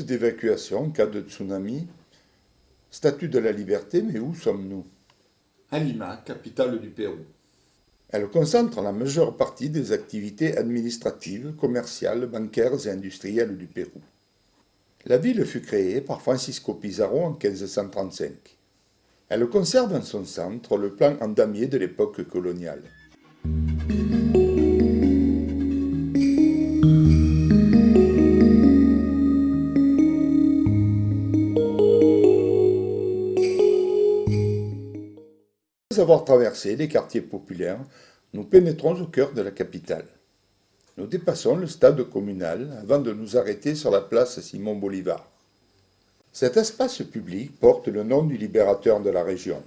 d'évacuation en cas de tsunami. Statue de la liberté, mais où sommes-nous? À Lima, capitale du Pérou. Elle concentre la majeure partie des activités administratives, commerciales, bancaires et industrielles du Pérou. La ville fut créée par Francisco Pizarro en 1535. Elle conserve en son centre le plan en damier de l'époque coloniale. Après avoir traversé les quartiers populaires, nous pénétrons au cœur de la capitale. Nous dépassons le stade communal avant de nous arrêter sur la place Simon Bolivar. Cet espace public porte le nom du libérateur de la région.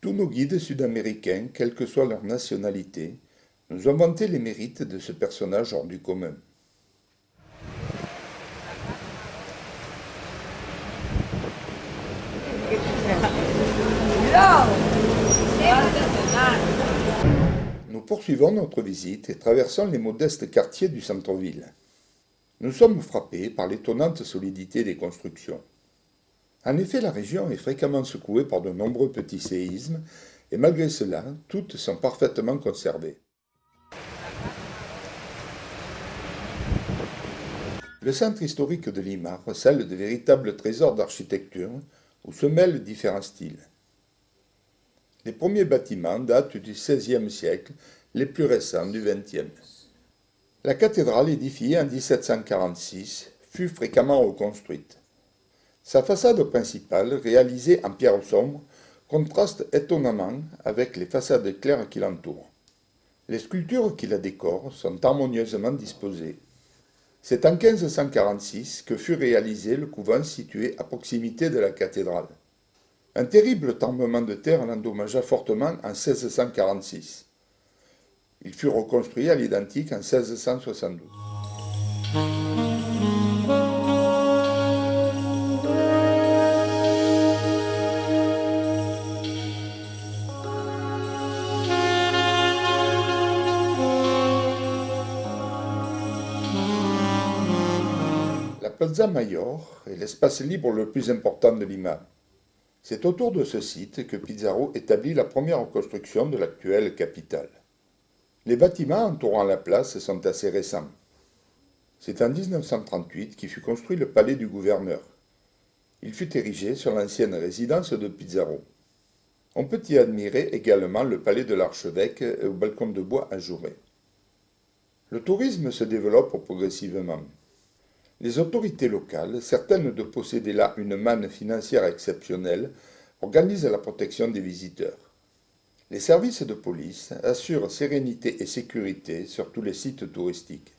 Tous nos guides sud-américains, quelle que soit leur nationalité, nous ont vanté les mérites de ce personnage hors du commun. Nous poursuivons notre visite et traversons les modestes quartiers du centre-ville. Nous sommes frappés par l'étonnante solidité des constructions. En effet, la région est fréquemment secouée par de nombreux petits séismes, et malgré cela, toutes sont parfaitement conservées. Le centre historique de Lima recèle de véritables trésors d'architecture où se mêlent différents styles. Les premiers bâtiments datent du XVIe siècle, les plus récents du XXe. La cathédrale, édifiée en 1746, fut fréquemment reconstruite. Sa façade principale, réalisée en pierre sombre, contraste étonnamment avec les façades claires qui l'entourent. Les sculptures qui la décorent sont harmonieusement disposées. C'est en 1546 que fut réalisé le couvent situé à proximité de la cathédrale. Un terrible tremblement de terre l'endommagea fortement en 1646. Il fut reconstruit à l'identique en 1672. La Plaza Mayor est l'espace libre le plus important de Lima. C'est autour de ce site que Pizarro établit la première construction de l'actuelle capitale. Les bâtiments entourant la place sont assez récents. C'est en 1938 qu'y fut construit le palais du gouverneur. Il fut érigé sur l'ancienne résidence de Pizarro. On peut y admirer également le palais de l'archevêque au balcon de bois ajouré. Le tourisme se développe progressivement. Les autorités locales, certaines de posséder là une manne financière exceptionnelle, organisent la protection des visiteurs. Les services de police assurent sérénité et sécurité sur tous les sites touristiques.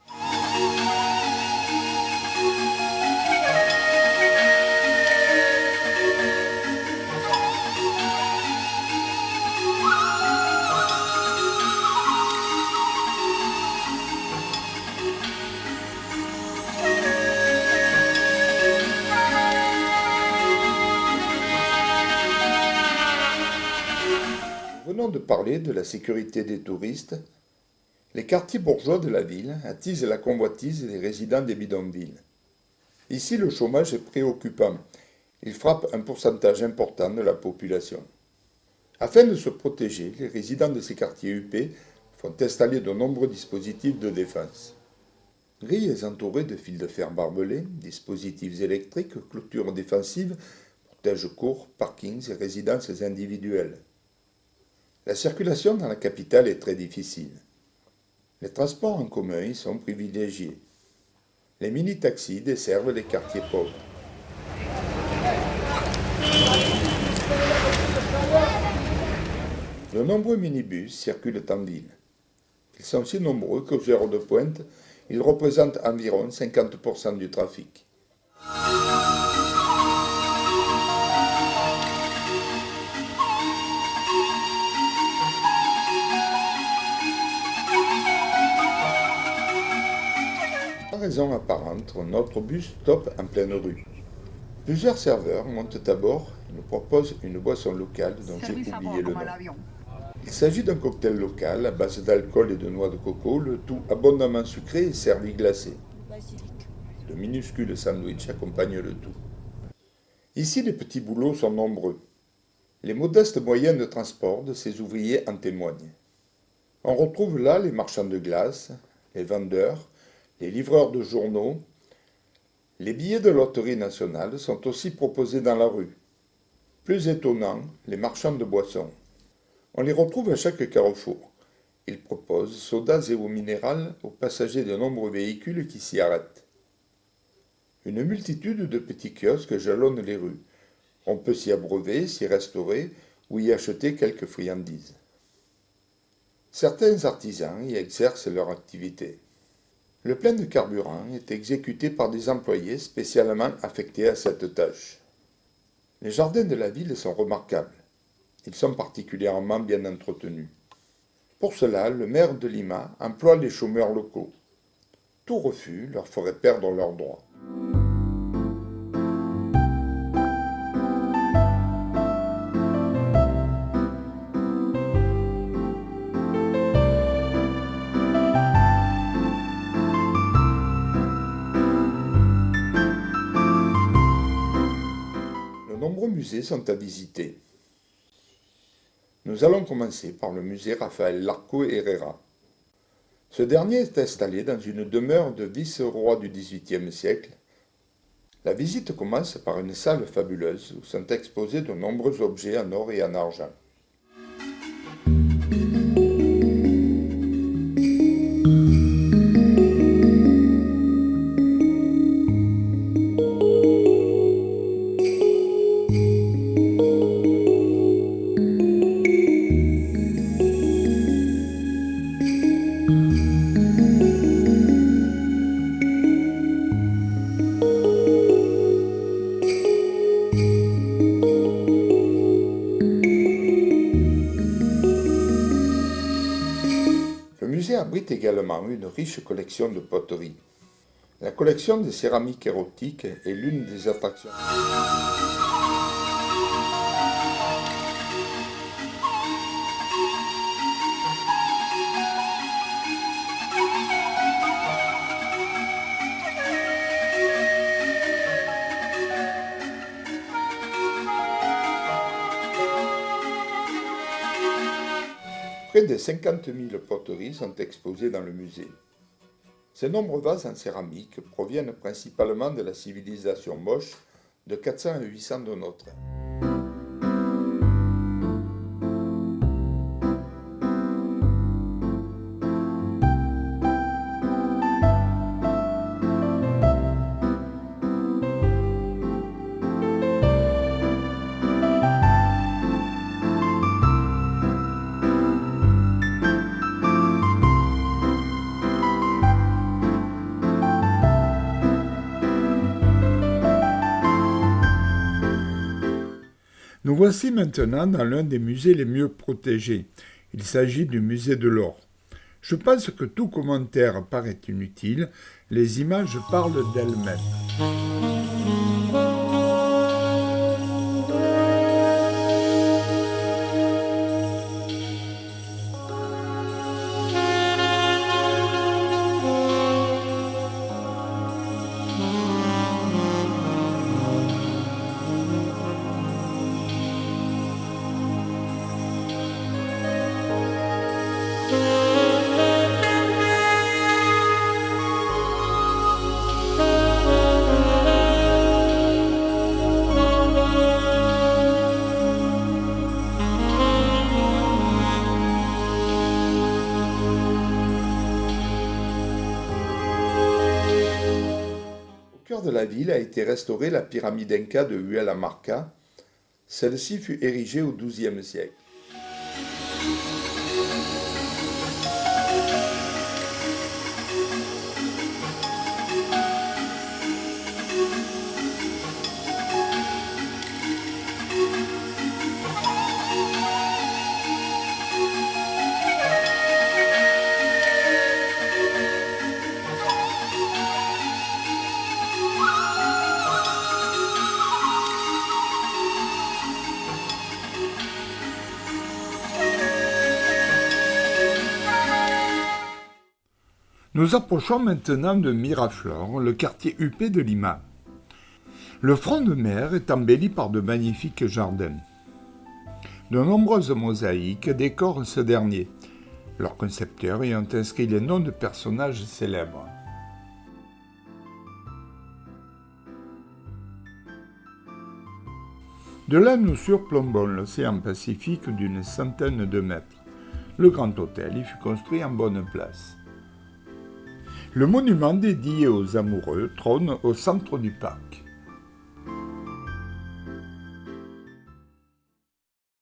Venons de parler de la sécurité des touristes. Les quartiers bourgeois de la ville attisent la convoitise des résidents des bidonvilles. Ici, le chômage est préoccupant. Il frappe un pourcentage important de la population. Afin de se protéger, les résidents de ces quartiers huppés font installer de nombreux dispositifs de défense. Grilles entourées de fils de fer barbelés, dispositifs électriques, clôtures défensives, protèges courts, parkings et résidences individuelles. La circulation dans la capitale est très difficile. Les transports en commun y sont privilégiés. Les mini-taxis desservent les quartiers pauvres. De nombreux minibus circulent en ville. Ils sont si nombreux qu'aux heures de pointe, ils représentent environ 50% du trafic. Sans raison apparente, notre bus stoppe en pleine rue. Plusieurs serveurs montent à bord et nous proposent une boisson locale dont j'ai oublié le nom. Il s'agit d'un cocktail local à base d'alcool et de noix de coco, le tout abondamment sucré et servi glacé. De minuscules sandwichs accompagnent le tout. Ici, les petits boulots sont nombreux. Les modestes moyens de transport de ces ouvriers en témoignent. On retrouve là les marchands de glace, les vendeurs, les livreurs de journaux. Les billets de loterie nationale sont aussi proposés dans la rue. Plus étonnant, les marchands de boissons. On les retrouve à chaque carrefour. Ils proposent sodas et eau minérale aux passagers de nombreux véhicules qui s'y arrêtent. Une multitude de petits kiosques jalonnent les rues. On peut s'y abreuver, s'y restaurer ou y acheter quelques friandises. Certains artisans y exercent leur activité. Le plein de carburant est exécuté par des employés spécialement affectés à cette tâche. Les jardins de la ville sont remarquables. Ils sont particulièrement bien entretenus. Pour cela, le maire de Lima emploie les chômeurs locaux. Tout refus leur ferait perdre leurs droits. De nombreux musées sont à visiter. Nous allons commencer par le musée Rafael Larco Herrera. Ce dernier est installé dans une demeure de vice-roi du XVIIIe siècle. La visite commence par une salle fabuleuse où sont exposés de nombreux objets en or et en argent. Le musée abrite également une riche collection de poteries. La collection de céramique érotique est l'une des attractions. Près de 50 000 poteries sont exposées dans le musée. Ces nombreux vases en céramique proviennent principalement de la civilisation moche de 400 à 800 de notre ère. Nous voici maintenant dans l'un des musées les mieux protégés. Il s'agit du musée de l'or. Je pense que tout commentaire paraît inutile, les images parlent d'elles-mêmes. Au cœur de la ville a été restaurée la pyramide inca de Huaylamarca. Celle-ci fut érigée au XIIe siècle. Nous approchons maintenant de Miraflores, le quartier huppé de Lima. Le front de mer est embelli par de magnifiques jardins. De nombreuses mosaïques décorent ce dernier, leurs concepteurs y ont inscrit les noms de personnages célèbres. De là, nous surplombons l'océan Pacifique d'une centaine de mètres. Le grand hôtel y fut construit en bonne place. Le monument dédié aux amoureux trône au centre du parc.